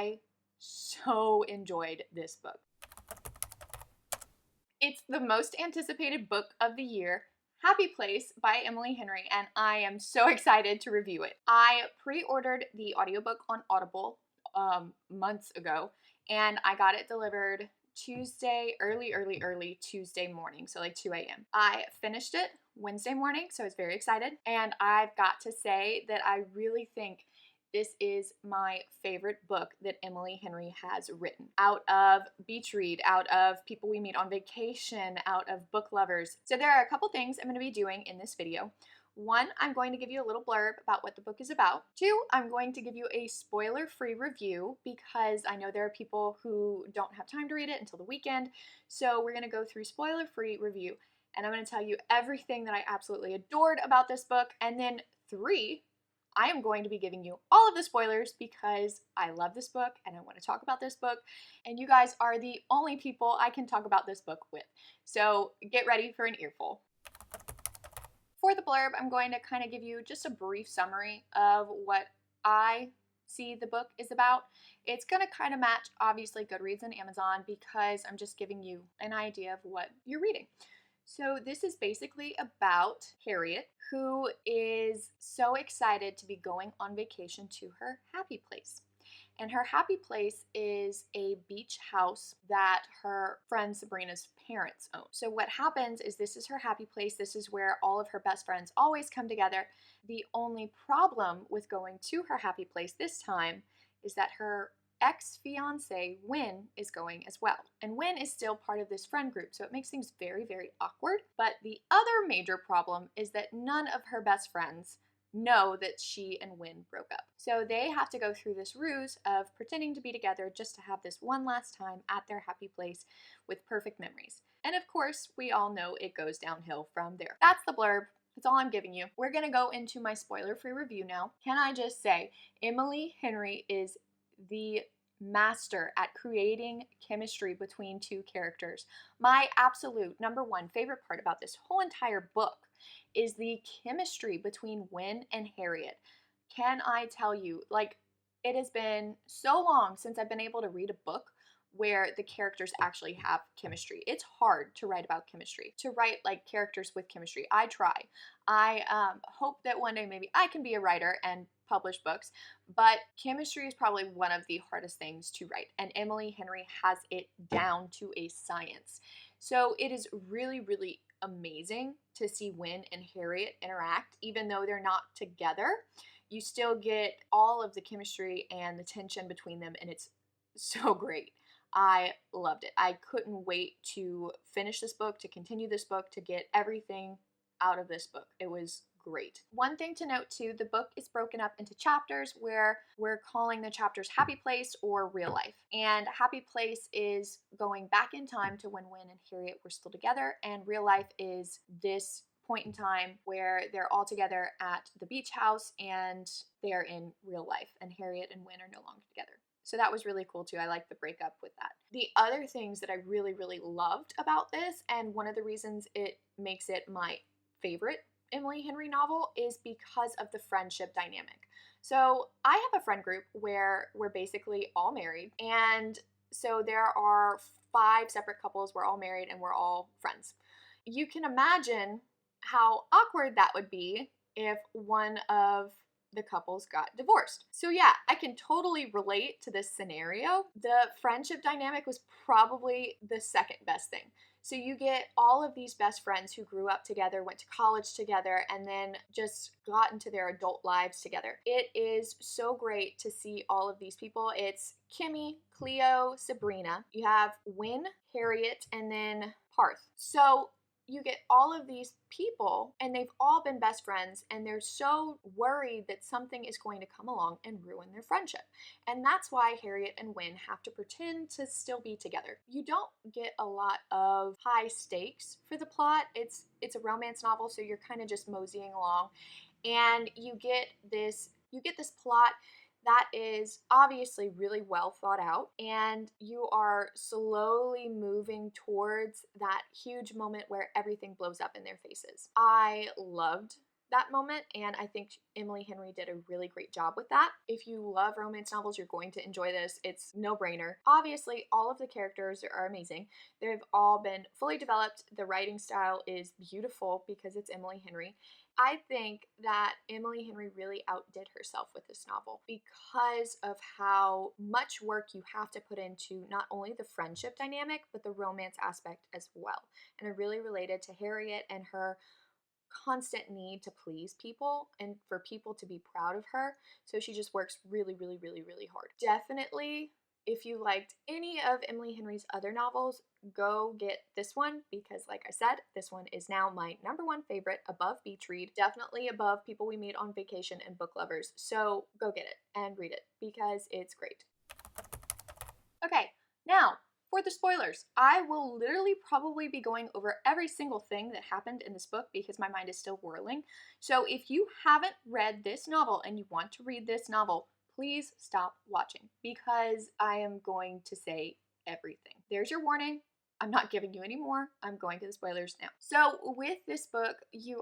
I so enjoyed this book. It's the most anticipated book of the year, Happy Place by Emily Henry, and I am so excited to review it. I pre-ordered the audiobook on Audible months ago, and I got it delivered Tuesday, early Tuesday morning, so like 2 a.m. I finished it Wednesday morning, so I was very excited, and I've got to say that I really think this is my favorite book that Emily Henry has written. Out of Beach Read, out of People We Meet on Vacation, out of Book Lovers. So there are a couple things I'm going to be doing in this video. One, I'm going to give you a little blurb about what the book is about. Two, I'm going to give you a spoiler-free review because I know there are people who don't have time to read it until the weekend. So we're going to go through spoiler-free review, and I'm going to tell you everything that I absolutely adored about this book. And then three, I am going to be giving you all of the spoilers because I love this book and I want to talk about this book, and you guys are the only people I can talk about this book with. So get ready for an earful. For the blurb, I'm going to kind of give you just a brief summary of what I see the book is about. It's going to kind of match, obviously, Goodreads and Amazon because I'm just giving you an idea of what you're reading. So this is basically about Harriet, who is so excited to be going on vacation to her happy place. And her happy place is a beach house that her friend Sabrina's parents own. So what happens is this is her happy place. This is where all of her best friends always come together. The only problem with going to her happy place this time is that her ex-fiance Win is going as well. And Win is still part of this friend group, so it makes things very, very awkward. But the other major problem is that none of her best friends know that she and Win broke up. So they have to go through this ruse of pretending to be together just to have this one last time at their happy place with perfect memories. And of course, we all know it goes downhill from there. That's the blurb. That's all I'm giving you. We're gonna go into my spoiler-free review now. Can I just say, Emily Henry is the master at creating chemistry between two characters. My absolute number one favorite part about this whole entire book is the chemistry between Win and Harriet. Can I tell you, like, it has been so long since I've been able to read a book where the characters actually have chemistry. It's hard to write about chemistry, to write like characters with chemistry. I try. I hope that one day maybe I can be a writer and publish books, but chemistry is probably one of the hardest things to write, and Emily Henry has it down to a science. So it is really, really amazing to see Win and Harriet interact, even though they're not together. You still get all of the chemistry and the tension between them, and it's so great. I loved it. I couldn't wait to finish this book, to continue this book, to get everything out of this book. It was great. One thing to note too, the book is broken up into chapters where we're calling the chapters Happy Place or Real Life. And Happy Place is going back in time to when Win and Harriet were still together, and Real Life is this point in time where they're all together at the beach house and they're in real life, and Harriet and Win are no longer together. So that was really cool too. I like the breakup with that. The other things that I really, really loved about this, and one of the reasons it makes it my favorite Emily Henry novel, is because of the friendship dynamic. So I have a friend group where we're basically all married, and so there are 5 separate couples. We're all married and we're all friends. You can imagine how awkward that would be if one of the couples got divorced. So yeah, I can totally relate to this scenario. The friendship dynamic was probably the second best thing. So you get all of these best friends who grew up together, went to college together, and then just got into their adult lives together. It is so great to see all of these people. It's Kimmy, Cleo, Sabrina. You have Win, Harriet, and then Parth. So you get all of these people, and they've all been best friends, and they're so worried that something is going to come along and ruin their friendship. And that's why Harriet and Win have to pretend to still be together. You don't get a lot of high stakes for the plot. It's a romance novel, so you're kind of just moseying along, and you get this plot that is obviously really well thought out, and you are slowly moving towards that huge moment where everything blows up in their faces. I loved that moment, and I think Emily Henry did a really great job with that. If you love romance novels, you're going to enjoy this. It's no brainer. Obviously, all of the characters are amazing. They've all been fully developed. The writing style is beautiful because it's Emily Henry. I think that Emily Henry really outdid herself with this novel because of how much work you have to put into not only the friendship dynamic, but the romance aspect as well. And I really related to Harriet and her constant need to please people and for people to be proud of her. So she just works really, really, really, really hard. Definitely, if you liked any of Emily Henry's other novels, go get this one because, like I said, this one is now my #1 favorite above Beach Read, definitely above People We Meet on Vacation and Book Lovers. So go get it and read it because it's great. Okay, now for the spoilers. I will literally probably be going over every single thing that happened in this book because my mind is still whirling. So if you haven't read this novel and you want to read this novel, please stop watching because I am going to say everything. There's your warning. I'm not giving you any more. I'm going to the spoilers now. So with this book, you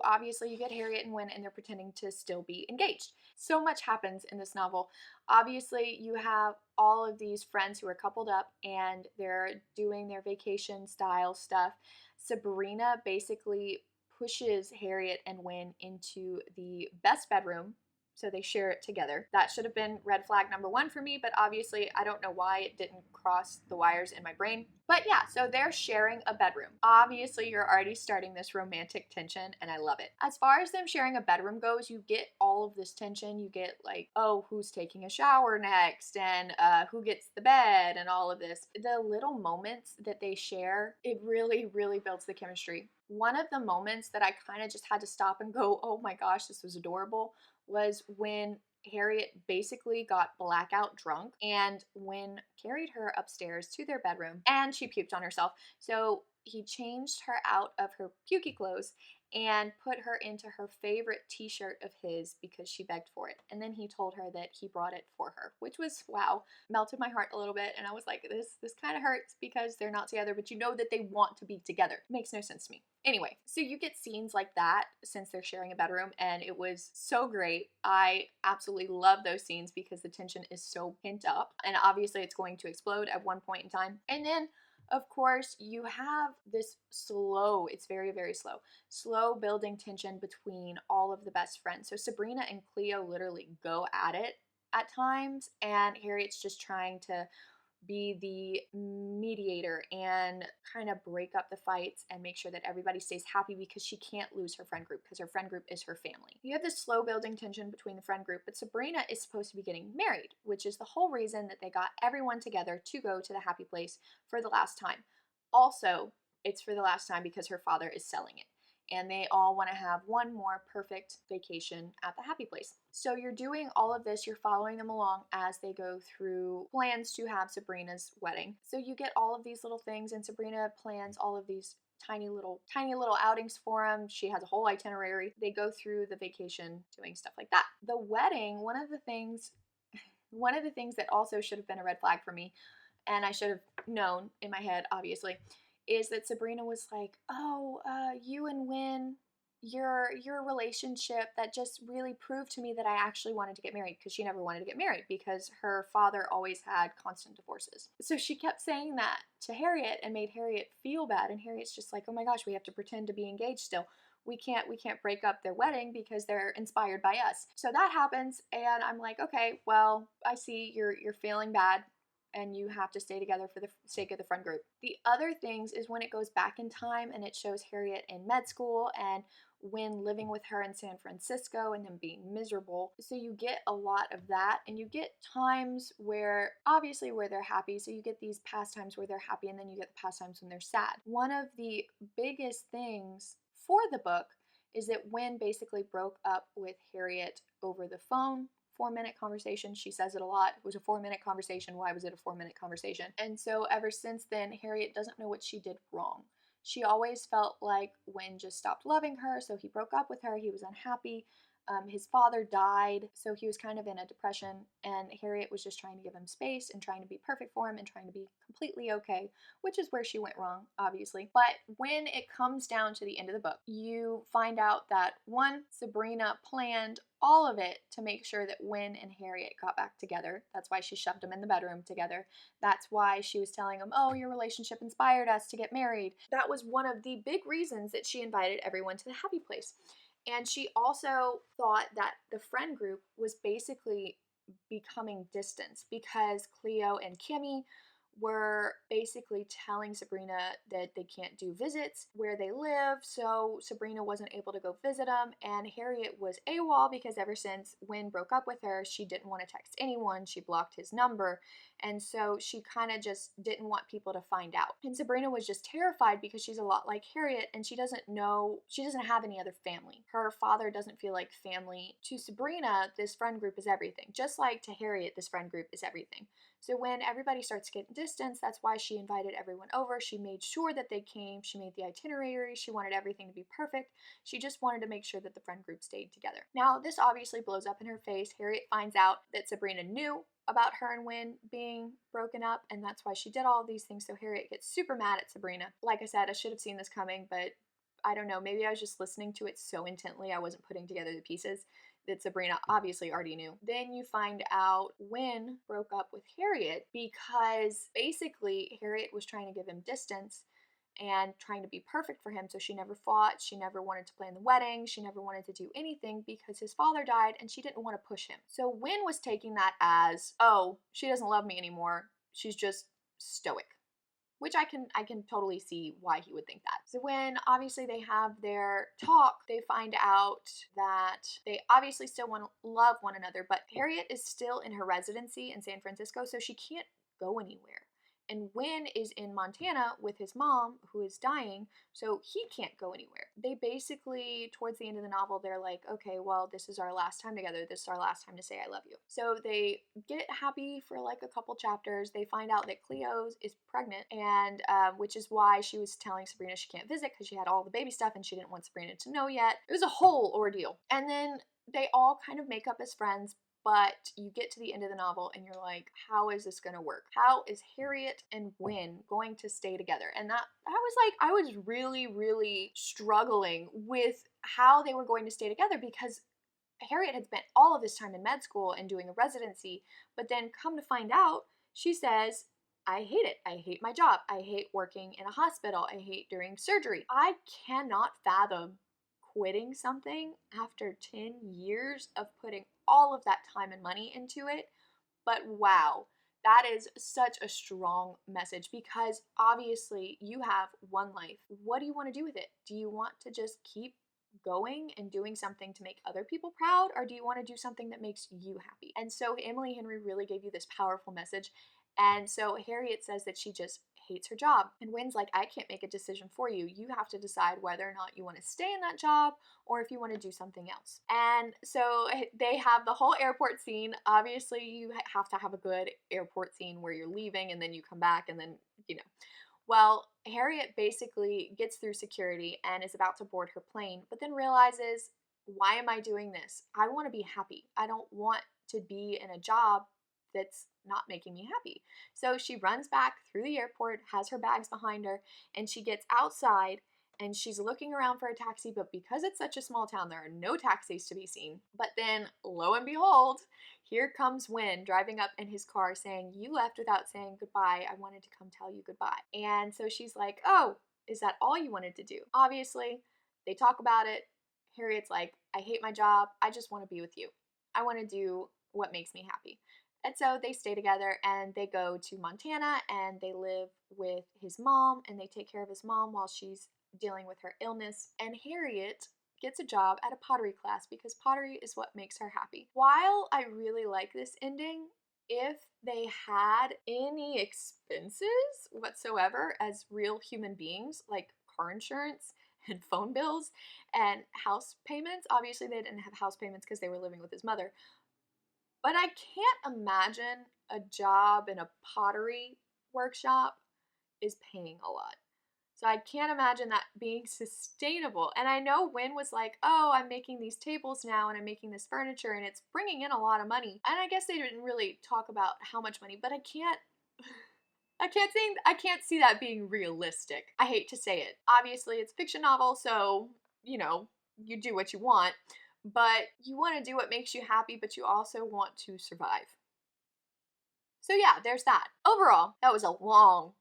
get Harriet and Wyn and they're pretending to still be engaged. So much happens in this novel. Obviously, you have all of these friends who are coupled up and they're doing their vacation style stuff. Sabrina basically pushes Harriet and Wyn into the best bedroom, so they share it together. That should have been red flag #1 for me, but obviously I don't know why it didn't cross the wires in my brain. But yeah, so they're sharing a bedroom. Obviously, you're already starting this romantic tension, and I love it. As far as them sharing a bedroom goes, you get all of this tension. You get like, oh, who's taking a shower next, and who gets the bed, and all of this. The little moments that they share, it really, really builds the chemistry. One of the moments that I kind of just had to stop and go, oh my gosh, this was adorable, was when Harriet basically got blackout drunk and Wyn carried her upstairs to their bedroom and she puked on herself. So he changed her out of her pukey clothes and put her into her favorite t-shirt of his because she begged for it. And then he told her that he brought it for her, which was, wow, melted my heart a little bit. And I was like, this kind of hurts because they're not together, but you know that they want to be together. Makes no sense to me. Anyway, so you get scenes like that since they're sharing a bedroom, and it was so great. I absolutely love those scenes because the tension is so pent up, and obviously it's going to explode at one point in time. And then of course, you have this it's very, very slow building tension between all of the best friends. So Sabrina and Cleo literally go at it at times, and Harriet's just trying to be the mediator and kind of break up the fights and make sure that everybody stays happy because she can't lose her friend group because her friend group is her family. You have this slow building tension between the friend group, but Sabrina is supposed to be getting married, which is the whole reason that they got everyone together to go to the happy place for the last time. Also, it's for the last time because her father is selling it and they all want to have one more perfect vacation at the happy place. So you're doing all of this, you're following them along as they go through plans to have Sabrina's wedding. So you get all of these little things, and Sabrina plans all of these tiny little outings for them. She has a whole itinerary. They go through the vacation doing stuff like that. The wedding, one of the things that also should have been a red flag for me, and I should have known in my head, obviously, is that Sabrina was like, oh, you and Wyn, your relationship, that just really proved to me that I actually wanted to get married, because she never wanted to get married because her father always had constant divorces. So she kept saying that to Harriet and made Harriet feel bad, and Harriet's just like, oh my gosh, we have to pretend to be engaged still. We can't break up their wedding because they're inspired by us. So that happens, and I'm like, okay, well, I see you're feeling bad and you have to stay together for the sake of the friend group. The other things is when it goes back in time and it shows Harriet in med school and Wyn living with her in San Francisco and them being miserable. So you get a lot of that, and you get times where obviously where they're happy. So you get these past times where they're happy, and then you get the past times when they're sad. One of the biggest things for the book is that Wyn basically broke up with Harriet over the phone. 4-minute conversation. She says it a lot. It was a 4-minute conversation. Why was it a 4-minute conversation? And so ever since then, Harriet doesn't know what she did wrong. She always felt like Wyn just stopped loving her, so he broke up with her. He was unhappy. His father died, so he was kind of in a depression, and Harriet was just trying to give him space and trying to be perfect for him and trying to be completely okay, which is where she went wrong, obviously. But when it comes down to the end of the book, you find out that one, Sabrina planned all of it to make sure that Win and Harriet got back together. That's why she shoved them in the bedroom together. That's why she was telling them, oh, your relationship inspired us to get married. That was one of the big reasons that she invited everyone to the happy place. And she also thought that the friend group was basically becoming distant because Cleo and Kimmy were basically telling Sabrina that they can't do visits where they live, so Sabrina wasn't able to go visit them, and Harriet was AWOL because ever since Win broke up with her, she didn't want to text anyone, she blocked his number, and so she kind of just didn't want people to find out. And Sabrina was just terrified because she's a lot like Harriet, and she doesn't have any other family. Her father doesn't feel like family. To Sabrina, this friend group is everything. Just like to Harriet, this friend group is everything. So when everybody starts getting distance, that's why she invited everyone over. She made sure that they came. She made the itinerary. She wanted everything to be perfect. She just wanted to make sure that the friend group stayed together. Now, this obviously blows up in her face. Harriet finds out that Sabrina knew about her and Win being broken up, and that's why she did all of these things. So Harriet gets super mad at Sabrina. Like I said, I should have seen this coming, but I don't know, maybe I was just listening to it so intently I wasn't putting together the pieces that Sabrina obviously already knew. Then you find out Win broke up with Harriet because basically Harriet was trying to give him distance and trying to be perfect for him, so she never fought, she never wanted to plan the wedding, she never wanted to do anything because his father died and she didn't want to push him. So Win was taking that as, oh, she doesn't love me anymore, she's just stoic. Which I can totally see why he would think that. So when obviously they have their talk, they find out that they obviously still want to love one another, but Harriet is still in her residency in San Francisco, so she can't go anywhere. And Win is in Montana with his mom, who is dying, so he can't go anywhere. They basically, towards the end of the novel, they're like, okay, well, this is our last time together. This is our last time to say I love you. So they get happy for like a couple chapters. They find out that Cleo is pregnant, and which is why she was telling Sabrina she can't visit because she had all the baby stuff and she didn't want Sabrina to know yet. It was a whole ordeal. And then they all kind of make up as friends, but you get to the end of the novel and you're like, how is this going to work? How is Harriet and Win going to stay together? And that was like, I was really, really struggling with how they were going to stay together because Harriet had spent all of this time in med school and doing a residency, but then come to find out, she says, I hate it. I hate my job. I hate working in a hospital. I hate doing surgery. I cannot fathom quitting something after 10 years of putting all of that time and money into it. But wow, that is such a strong message because obviously you have one life. What do you want to do with it? Do you want to just keep going and doing something to make other people proud, or do you want to do something that makes you happy? And so Emily Henry really gave you this powerful message. And so Harriet says that she just hates her job. And Win's like, I can't make a decision for you. You have to decide whether or not you want to stay in that job or if you want to do something else. And so they have the whole airport scene. Obviously, you have to have a good airport scene where you're leaving and then you come back and then, you know. Well, Harriet basically gets through security and is about to board her plane, but then realizes, why am I doing this? I want to be happy. I don't want to be in a job that's not making me happy. So she runs back through the airport, has her bags behind her, and she gets outside and she's looking around for a taxi, but because it's such a small town, there are no taxis to be seen. But then, lo and behold, here comes Win driving up in his car saying, you left without saying goodbye. I wanted to come tell you goodbye. And so she's like, oh, is that all you wanted to do? Obviously, they talk about it. Harriet's like, I hate my job. I just want to be with you. I want to do what makes me happy. And so they stay together and they go to Montana and they live with his mom and they take care of his mom while she's dealing with her illness. And Harriet gets a job at a pottery class because pottery is what makes her happy. While I really like this ending, if they had any expenses whatsoever as real human beings, like car insurance and phone bills and house payments, obviously they didn't have house payments because they were living with his mother, but I can't imagine a job in a pottery workshop is paying a lot. So I can't imagine that being sustainable. And I know Wynne was like, oh, I'm making these tables now and I'm making this furniture and it's bringing in a lot of money. And I guess they didn't really talk about how much money, but I can't see that being realistic. I hate to say it. Obviously, it's a fiction novel, so, you know, you do what you want, but you want to do what makes you happy, but you also want to survive. So yeah, there's that. Overall, that was a long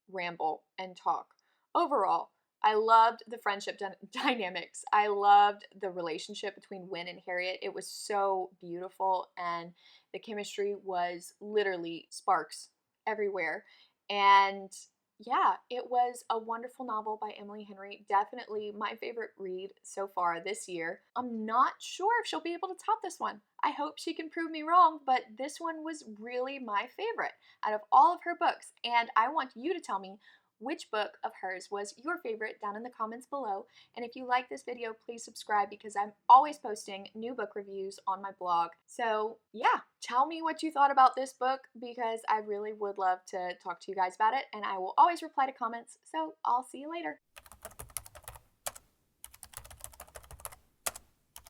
ramble and talk. Overall, I loved the friendship dynamics. I loved the relationship between Wynne and Harriet. It was so beautiful, and the chemistry was literally sparks everywhere. And yeah, it was a wonderful novel by Emily Henry. Definitely my favorite read so far this year. I'm not sure if she'll be able to top this one. I hope she can prove me wrong, but this one was really my favorite out of all of her books. And I want you to tell me which book of hers was your favorite down in the comments below. And if you like this video, please subscribe because I'm always posting new book reviews on my blog. So yeah, tell me what you thought about this book because I really would love to talk to you guys about it, and I will always reply to comments. So I'll see you later.